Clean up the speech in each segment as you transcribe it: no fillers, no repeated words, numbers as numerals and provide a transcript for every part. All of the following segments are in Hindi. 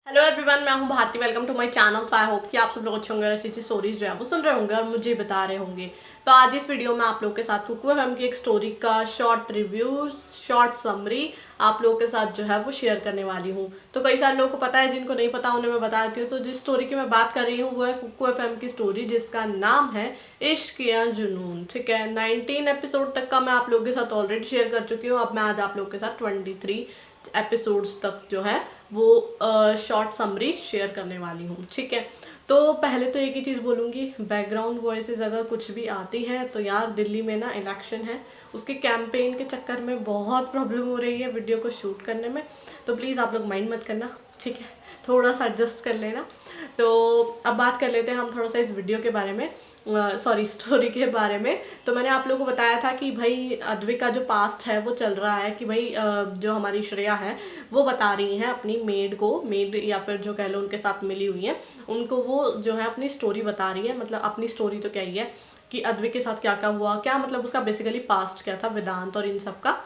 हेलो एवरीवन, मैं हूं Bharti. Welcome to my channel. तो आई होप कि आप सब लोग अच्छे होंगे और अच्छी अच्छी स्टोरीज जो है वो सुन रहे होंगे और मुझे बता रहे होंगे। तो आज इस वीडियो में आप लोगों के साथ कुकू एफएम की एक स्टोरी का शॉर्ट रिव्यू, शॉर्ट समरी आप लोगों के साथ जो है वो शेयर करने वाली हूँ। तो कई सारे लोगों को पता है, जिनको नहीं पता उन्हें मैं बता देती हूँ। तो जिस स्टोरी की मैं बात कर रही हूँ वो है कुकू एफएम की स्टोरी, जिसका नाम है इश्क या जुनून। ठीक है, 19 एपिसोड तक का मैं आप लोगों के साथ ऑलरेडी शेयर कर चुकी हूँ। अब मैं आज आप लोगों के साथ 23 एपिसोड्स तक जो है वो शॉर्ट समरी शेयर करने वाली हूँ। ठीक है, तो पहले तो एक ही चीज़ बोलूँगी, बैकग्राउंड वॉइसेस अगर कुछ भी आती है तो यार दिल्ली में ना इलेक्शन है, उसके कैंपेन के चक्कर में बहुत प्रॉब्लम हो रही है वीडियो को शूट करने में। तो प्लीज़ आप लोग माइंड मत करना, ठीक है, थोड़ा सा एडजस्ट कर लेना। तो अब बात कर लेते हैं हम थोड़ा सा इस वीडियो के बारे में, सॉरी स्टोरी के बारे में। तो मैंने आप लोगों को बताया था कि भाई अद्विक का जो पास्ट है वो चल रहा है कि भाई जो हमारी श्रेया है वो बता रही हैं अपनी मेड या फिर जो कह लो उनके साथ मिली हुई है उनको, वो जो है अपनी स्टोरी बता रही है। मतलब अपनी स्टोरी तो क्या ही है कि अद्विक के साथ क्या क्या हुआ, क्या मतलब उसका बेसिकली पास्ट क्या था, वेदांत और इन सब का।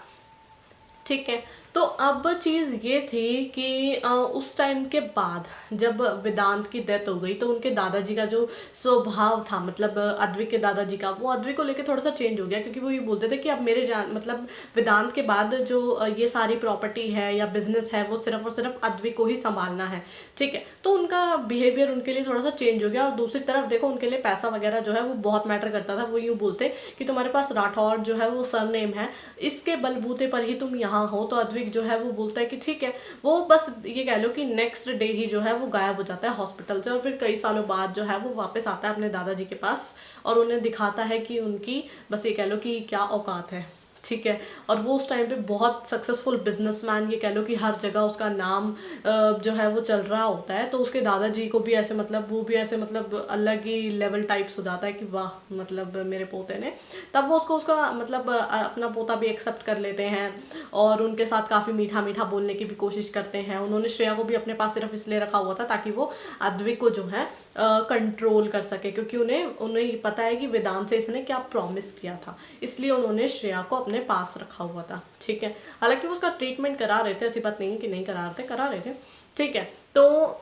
ठीक है, तो अब चीज़ ये थी कि उस टाइम के बाद जब वेदांत की डेथ हो गई तो उनके दादाजी का जो स्वभाव था, मतलब अद्विक के दादाजी का, वो अद्विक को लेके थोड़ा सा चेंज हो गया। क्योंकि वो ये बोलते थे कि अब मेरे जान मतलब वेदांत के बाद जो ये सारी प्रॉपर्टी है या बिजनेस है वो सिर्फ और सिर्फ अद्विक को ही संभालना है। ठीक है, तो उनका बिहेवियर उनके लिए थोड़ा सा चेंज हो गया। और दूसरी तरफ देखो, उनके लिए पैसा वगैरह जो है वो बहुत मैटर करता था। वो यूँ बोलते कि तुम्हारे पास राठौर जो है वो सरनेम है, इसके बलबूते पर ही तुम यहाँ हो। तो अद्विक जो है वो बोलता है कि ठीक है, वो बस ये कह लो कि नेक्स्ट डे ही जो है वो गायब हो जाता है हॉस्पिटल से। और फिर कई सालों बाद जो है वो वापस आता है अपने दादाजी के पास और उन्हें दिखाता है कि उनकी बस ये कह लो कि क्या औकात है। ठीक है, और वो उस टाइम पे बहुत सक्सेसफुल बिजनेसमैन, ये कह लो कि हर जगह उसका नाम जो है वो चल रहा होता है। तो उसके दादाजी को भी ऐसे मतलब वो भी ऐसे मतलब अलग ही लेवल टाइप्स हो जाता है कि वाह मतलब मेरे पोते ने। तब वो उसका मतलब अपना पोता भी एक्सेप्ट कर लेते हैं और उनके साथ काफ़ी मीठा मीठा बोलने की भी कोशिश करते हैं। उन्होंने श्रेया को भी अपने पास सिर्फ इसलिए रखा हुआ था ताकि वो अद्विक को जो है कंट्रोल कर सके, क्योंकि उन्हें उन्हें पता है कि वेदांत से इसने क्या प्रॉमिस किया था, इसलिए उन्होंने श्रेया को अपने पास रखा हुआ था। ठीक है, हालांकि वो उसका ट्रीटमेंट करा रहे थे, ऐसी बात नहीं है कि नहीं करा रहे थे, करा रहे थे। ठीक है, तो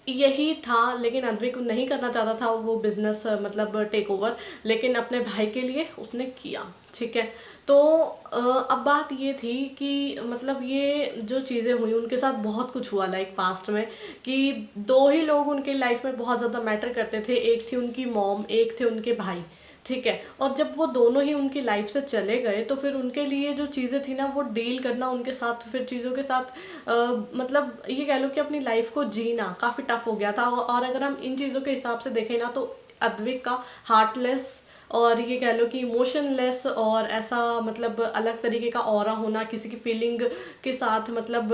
यही था। लेकिन अद्विक नहीं करना चाहता था वो बिजनेस मतलब टेक ओवर, लेकिन अपने भाई के लिए उसने किया। ठीक है, तो अब बात ये थी कि मतलब ये जो चीज़ें हुई उनके साथ बहुत कुछ हुआ लाइक पास्ट में, कि दो ही लोग उनके लाइफ में बहुत ज़्यादा मैटर करते थे, एक थी उनकी मॉम, एक थे उनके भाई। ठीक है, और जब वो दोनों ही उनकी लाइफ से चले गए तो फिर उनके लिए जो चीज़ें थी ना वो डील करना उनके साथ, फिर चीज़ों के साथ मतलब ये कह लो कि अपनी लाइफ को जीना काफ़ी टफ हो गया था। और अगर हम इन चीज़ों के हिसाब से देखें ना तो अद्विक का हार्टलेस और ये कह लो कि इमोशनलेस और ऐसा मतलब अलग तरीके का ऑरा होना, किसी की फीलिंग के साथ मतलब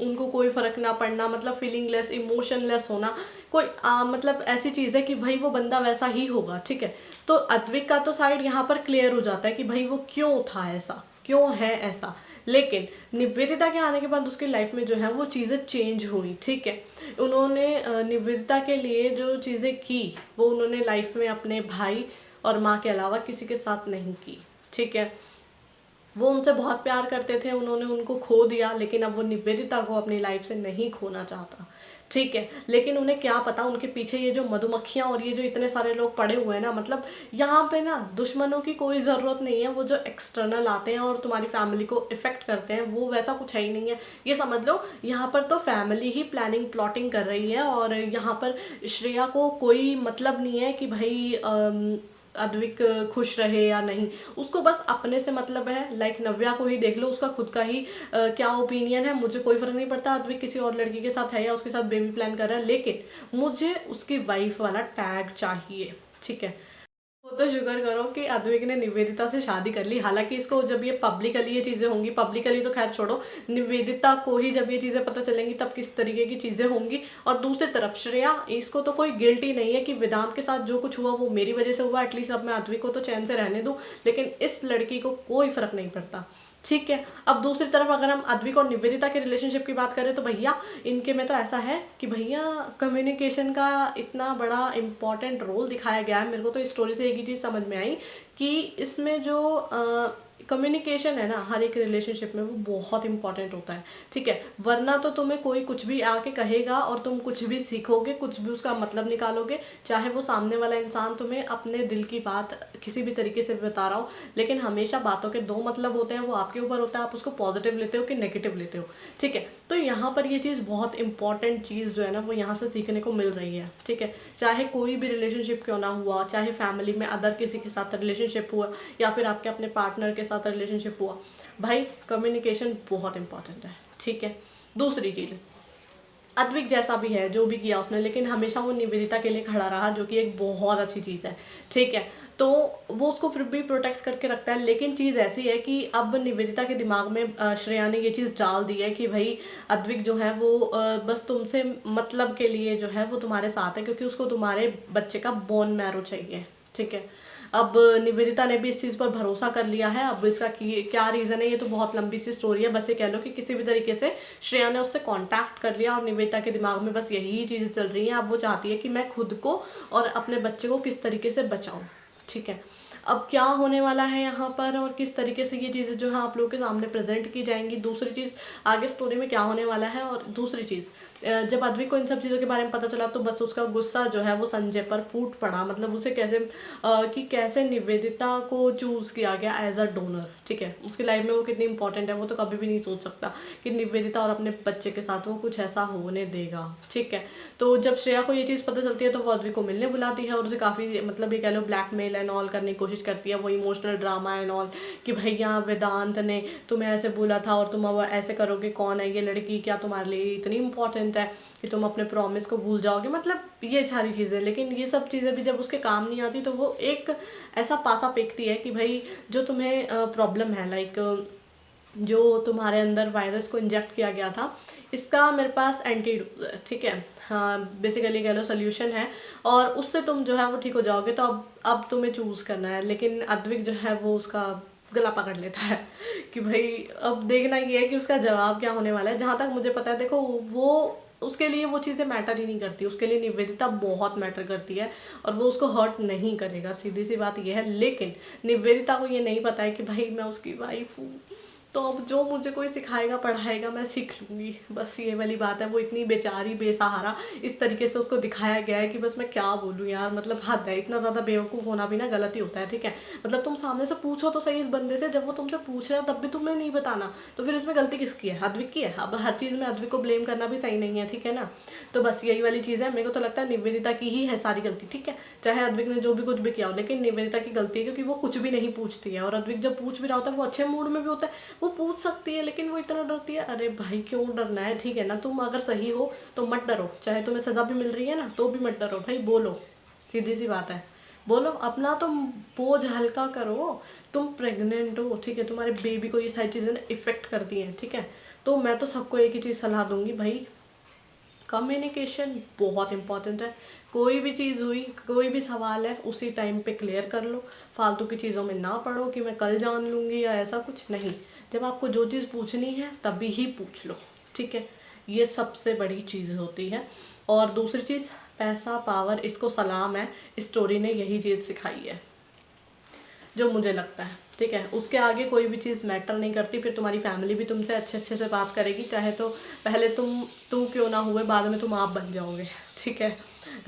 उनको कोई फ़र्क ना पड़ना, मतलब फीलिंगलेस इमोशनलेस होना, कोई मतलब ऐसी चीज़ है कि भाई वो बंदा वैसा ही होगा। ठीक है, तो अद्विक का तो साइड यहाँ पर क्लियर हो जाता है कि भाई वो क्यों था ऐसा, क्यों है ऐसा। लेकिन निवेदिता के आने के बाद उसकी लाइफ में जो है वो चीज़ें चेंज हुई। ठीक है, उन्होंने निवेदिता के लिए जो चीज़ें की वो उन्होंने लाइफ में अपने भाई और माँ के अलावा किसी के साथ नहीं की। ठीक है, वो उनसे बहुत प्यार करते थे, उन्होंने उनको खो दिया, लेकिन अब वो निवेदिता को अपनी लाइफ से नहीं खोना चाहता। ठीक है, लेकिन उन्हें क्या पता उनके पीछे ये जो मधुमक्खियाँ और ये जो इतने सारे लोग पड़े हुए हैं ना, मतलब यहाँ पे ना दुश्मनों की कोई ज़रूरत नहीं है। वो जो एक्सटर्नल आते हैं और तुम्हारी फैमिली को इफेक्ट करते हैं वो वैसा कुछ है ही नहीं है। ये समझ लो यहाँ पर तो फैमिली ही प्लानिंग प्लॉटिंग कर रही है और यहाँ पर श्रेया को कोई मतलब नहीं है कि भाई अद्विक खुश रहे या नहीं, उसको बस अपने से मतलब है। लाइक नव्या को ही देख लो, उसका खुद का ही क्या ओपिनियन है, मुझे कोई फर्क नहीं पड़ता अद्विक किसी और लड़की के साथ है या उसके साथ बेबी प्लान कर रहा है, लेकिन मुझे उसकी वाइफ वाला टैग चाहिए। ठीक है, वो तो शुक्र करो कि अद्विक ने निवेदिता से शादी कर ली। हालांकि इसको जब ये पब्लिकली ये चीज़ें होंगी, पब्लिकली तो खैर छोड़ो, निवेदिता को ही जब ये चीज़ें पता चलेंगी तब किस तरीके की चीज़ें होंगी। और दूसरी तरफ श्रेया, इसको तो कोई गिल्ट ही नहीं है कि वेदांत के साथ जो कुछ हुआ वो मेरी वजह से हुआ, एटलीस्ट अब मैं अद्विक को तो चैन से रहने दूँ, लेकिन इस लड़की को कोई फर्क नहीं पड़ता। ठीक है, अब दूसरी तरफ अगर हम अद्विक और निवेदिता के रिलेशनशिप की बात करें तो भैया इनके में तो ऐसा है कि भैया कम्युनिकेशन का इतना बड़ा इम्पॉर्टेंट रोल दिखाया गया है। मेरे को तो इस स्टोरी से एक ही चीज़ समझ में आई कि इसमें जो कम्युनिकेशन है ना हर एक रिलेशनशिप में, वो बहुत इंपॉर्टेंट होता है, ठीक है। वरना तो तुम्हें कोई कुछ भी आके कहेगा और तुम कुछ भी सीखोगे, कुछ भी उसका मतलब निकालोगे, चाहे वो सामने वाला इंसान तुम्हें अपने दिल की बात किसी भी तरीके से बता रहा हो, लेकिन हमेशा बातों के दो मतलब होते हैं, वो आपके ऊपर होता है, आप उसको पॉजिटिव लेते हो कि नेगेटिव लेते हो, ठीक है। तो यहाँ पर ये चीज़ बहुत इंपॉर्टेंट चीज़ जो है ना वो यहाँ से सीखने को मिल रही है, ठीक है। चाहे कोई भी रिलेशनशिप क्यों ना हुआ, चाहे फैमिली में अदर किसी के साथ रिलेशनशिप हुआ या फिर आपके अपने पार्टनर के साथ रिलेशनशिप हुआ, भाई कम्युनिकेशन बहुत इंपॉर्टेंट है, ठीक है। दूसरी चीज़, अद्विक जैसा भी है जो भी किया उसने, लेकिन हमेशा वो निवेदिता के लिए खड़ा रहा, जो कि एक बहुत अच्छी चीज़ है, ठीक है। तो वो उसको फिर भी प्रोटेक्ट करके रखता है, लेकिन चीज़ ऐसी है कि अब निवेदिता के दिमाग में श्रेया ने ये चीज़ डाल दी है कि भाई अद्विक जो है वो बस तुमसे मतलब के लिए जो है वो तुम्हारे साथ है, क्योंकि उसको तुम्हारे बच्चे का बोन मैरो चाहिए, ठीक है। अब निवेदिता ने भी इस चीज़ पर भरोसा कर लिया है। अब इसका क्या रीज़न है, ये तो बहुत लंबी सी स्टोरी है, बस ये कह लो कि किसी भी तरीके से श्रेया ने उससे कांटेक्ट कर लिया और निवेदिता के दिमाग में बस यही चीज़ें चल रही हैं। अब वो चाहती है कि मैं खुद को और अपने बच्चे को किस तरीके से बचाऊँ, ठीक है। अब क्या होने वाला है यहाँ पर और किस तरीके से ये चीज़ें जो है आप लोगों के सामने प्रेजेंट की जाएंगी, दूसरी चीज़ आगे स्टोरी में क्या होने वाला है, और दूसरी चीज़ जब अद्विक को इन सब चीज़ों के बारे में पता चला तो बस उसका गुस्सा जो है वो संजय पर फूट पड़ा। मतलब उसे कैसे कि कैसे निवेदिता को चूज़ किया गया एज अ डोनर, ठीक है। उसकी लाइफ में वो कितनी इंपॉर्टेंट है, वो तो कभी भी नहीं सोच सकता कि निवेदिता और अपने बच्चे के साथ वो कुछ ऐसा होने देगा, ठीक है। तो जब श्रेया को ये चीज़ पता चलती है तो वो अद्विक को मिलने बुलाती है और उसे काफ़ी मतलब ये कह लो ब्लैकमेल एंड ऑल करने की कोशिश करती है, वो इमोशनल ड्रामा एंड ऑल कि भैया वेदांत ने तुम्हें ऐसे बोला था और तुम अब ऐसे करोगे, कौन है ये लड़की, क्या तुम्हारे लिए इतनी इंपॉर्टेंट है कि तुम अपने प्रॉमिस को भूल जाओगे, मतलब ये सारी चीज़ें। लेकिन ये सब चीज़ें भी जब उसके काम नहीं आती तो वो एक ऐसा पासा फेंकती है कि भाई जो तुम्हें प्रॉब्लम है, लाइक जो तुम्हारे अंदर वायरस को इंजेक्ट किया गया था, इसका मेरे पास एंटीडोज है, ठीक है। हाँ बेसिकली कह लो सोल्यूशन है और उससे तुम जो है वो ठीक हो जाओगे। तो अब तुम्हें चूज़ करना है। लेकिन अद्विक जो है वो उसका गला पकड़ लेता है कि भाई अब देखना ये है कि उसका जवाब क्या होने वाला है। जहाँ तक मुझे पता है, देखो वो उसके लिए वो चीज़ें मैटर ही नहीं करती, उसके लिए निवेदिता बहुत मैटर करती है और वो उसको हर्ट नहीं करेगा, सीधी सी बात ये है। लेकिन निवेदिता को ये नहीं पता है कि भाई मैं उसकी वाइफ हूँ, तो अब जो मुझे कोई सिखाएगा पढ़ाएगा मैं सीख लूँगी, बस ये वाली बात है। वो इतनी बेचारी बेसहारा इस तरीके से उसको दिखाया गया है कि बस मैं क्या बोलूँ यार, मतलब हद है। इतना ज़्यादा बेवकूफ़ होना भी ना गलत ही होता है, ठीक है। मतलब तुम सामने से पूछो तो सही इस बंदे से, जब वो तुमसे पूछ रहा है तब भी तुम्हें नहीं बताना, तो फिर इसमें गलती किसकी है? अद्विक की है। अब हर चीज़ में अद्विक को ब्लेम करना भी सही नहीं है, ठीक है ना। तो बस यही वाली चीज़ है। मेरे को तो लगता है निवेदिता की ही है सारी गलती, ठीक है। चाहे अद्विक ने जो भी कुछ भी किया हो, लेकिन निवेदिता की गलती है क्योंकि वो कुछ भी नहीं पूछती है। और अद्विक जब पूछ भी रहा होता है वो अच्छे मूड में भी होता है, वो पूछ सकती है, लेकिन वो इतना डरती है। अरे भाई क्यों डरना है, ठीक है ना। तुम अगर सही हो तो मत डरो, चाहे तुम्हें सज़ा भी मिल रही है ना तो भी मत डरो भाई, बोलो, सीधी सी बात है, बोलो, अपना तुम बोझ हल्का करो। तुम प्रेग्नेंट हो, ठीक है, तुम्हारे बेबी को ये सारी चीज़ें इफ़ेक्ट करती हैं, ठीक है। तो मैं तो सबको एक ही चीज़ सलाह दूंगी भाई, कम्युनिकेशन बहुत इंपॉर्टेंट है। कोई भी चीज़ हुई, कोई भी सवाल है उसी टाइम पे क्लियर कर लो। फालतू की चीज़ों में ना पड़ो कि मैं कल जान लूँगी या ऐसा कुछ नहीं। जब आपको जो चीज़ पूछनी है तभी ही पूछ लो, ठीक है। ये सबसे बड़ी चीज़ होती है। और दूसरी चीज़, पैसा पावर इसको सलाम है, स्टोरी ने यही चीज़ सिखाई है जो मुझे लगता है, ठीक है। उसके आगे कोई भी चीज़ मैटर नहीं करती। फिर तुम्हारी फैमिली भी तुमसे अच्छे अच्छे से बात करेगी, चाहे तो पहले तू क्यों ना हुए, बाद में तुम आप बन जाओगे, ठीक है।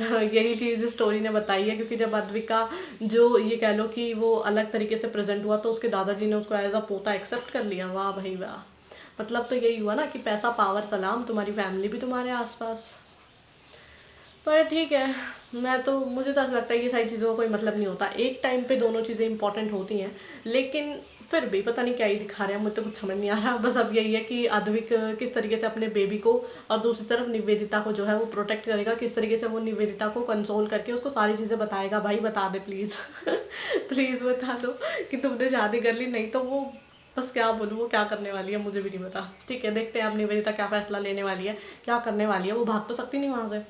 यही चीज़ स्टोरी ने बताई है। क्योंकि जब अद्विक का जो ये कह लो कि वो अलग तरीके से प्रेजेंट हुआ तो उसके दादाजी ने उसको एज अ पोता एक्सेप्ट कर लिया। वाह भाई वाह, मतलब तो यही हुआ ना कि पैसा पावर सलाम, तुम्हारी फैमिली भी तुम्हारे आसपास। पर ठीक है, मुझे तो ऐसा लगता है कि सारी चीज़ों का कोई मतलब नहीं होता। एक टाइम पे दोनों चीज़ें इंपॉर्टेंट होती हैं, लेकिन फिर भी पता नहीं क्या ही दिखा रहे हैं, मुझे तो कुछ समझ नहीं आ रहा। बस अब यही है कि अद्विक किस तरीके से अपने बेबी को और दूसरी तरफ निवेदिता को जो है वो प्रोटेक्ट करेगा, किस तरीके से वो निवेदिता को कंसोल करके उसको सारी चीज़ें बताएगा। भाई बता दे प्लीज़ प्लीज़ बता दो कि तुमने शादी कर ली, नहीं तो वो बस क्या बोलूँ, वो क्या करने वाली है मुझे भी नहीं पता, ठीक है। देखते हैं अब निवेदिता क्या फ़ैसला लेने वाली है, क्या करने वाली है। वो भाग तो सकती नहीं वहाँ से,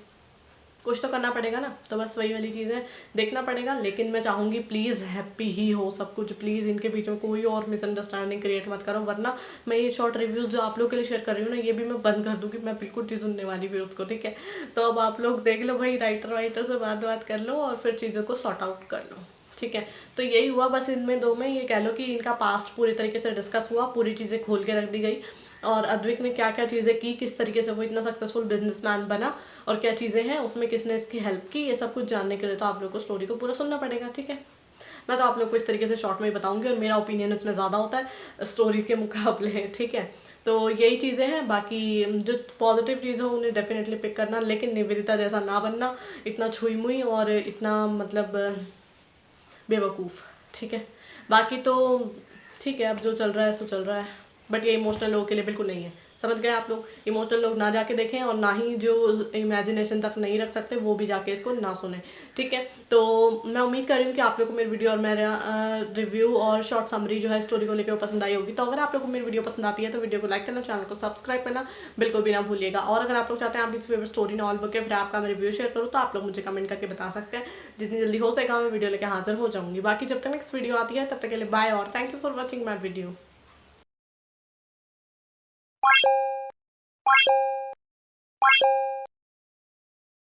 कुछ तो करना पड़ेगा ना। तो बस वही वाली चीज़ है, देखना पड़ेगा। लेकिन मैं चाहूँगी प्लीज़ हैप्पी ही हो सब कुछ, प्लीज़ इनके बीच में कोई और मिसअंडरस्टैंडिंग क्रिएट मत करो, वरना मैं ये शॉर्ट रिव्यूज़ जो आप लोग के लिए शेयर कर रही हूँ ना, ये भी मैं बंद कर दूँगी। मैं बिल्कुल नहीं सुनने वाली भी उसको, ठीक है। तो अब आप लोग देख लो भाई, राइटर से बात कर लो और फिर चीज़ों को सॉर्ट आउट कर लो। ठीक है। तो यही हुआ बस इनमें दो में, ये कह लो कि इनका पास्ट पूरी तरीके से डिस्कस हुआ, पूरी चीज़ें खोल के रख दी गई और अद्विक ने क्या क्या चीज़ें की, किस तरीके से वो इतना सक्सेसफुल बिजनेसमैन बना और क्या चीज़ें हैं उसमें, किसने इसकी हेल्प की, ये सब कुछ जानने के लिए तो आप लोग को स्टोरी को पूरा सुनना पड़ेगा। ठीक है, मैं तो आप लोग को इस तरीके से शॉर्ट में ही बताऊंगी और मेरा ओपिनियन इसमें ज़्यादा होता है स्टोरी के मुकाबले। ठीक है, तो यही चीज़ें हैं। बाकी जो पॉजिटिव चीज़ें हैं उन्हें डेफिनेटली पिक करना, लेकिन निवेदिता जैसा ना बनना, इतना छुई मुई और इतना मतलब बेवकूफ़। ठीक है, बाकी तो ठीक है, अब जो चल रहा है सो चल रहा है, बट ये इमोशनल लोगों के लिए बिल्कुल नहीं है। समझ गए आप लोग? इमोशनल लोग ना जाके देखें और ना ही जो इमेजिनेशन तक नहीं रख सकते वो भी जाके इसको ना सुने। ठीक है, तो मैं उम्मीद कर रही हूँ कि आप लोग को मेरी वीडियो और मेरा रिव्यू और शॉर्ट समरी जो है स्टोरी को लेकर वो पसंद आई होगी। तो अगर आप लोग को मेरी वीडियो पसंद आती है तो वीडियो को लाइक करना, चैनल को सब्सक्राइब करना बिल्कुल भी ना भूलिएगा। और अगर आप लोग चाहते हैं आपकी फेवरेट स्टोरी नॉवल बुक है फिर आपका मैं रिव्यू शेयर करूँ तो आप लोग मुझे कमेंट करके बता सकते हैं। जितनी जल्दी हो सकेगा मैं वीडियो लेकर हाजिर हो जाऊँगी। बाकी जब तक नेक्स्ट वीडियो आती है तब तक के लिए बाय और thank you for watching my video.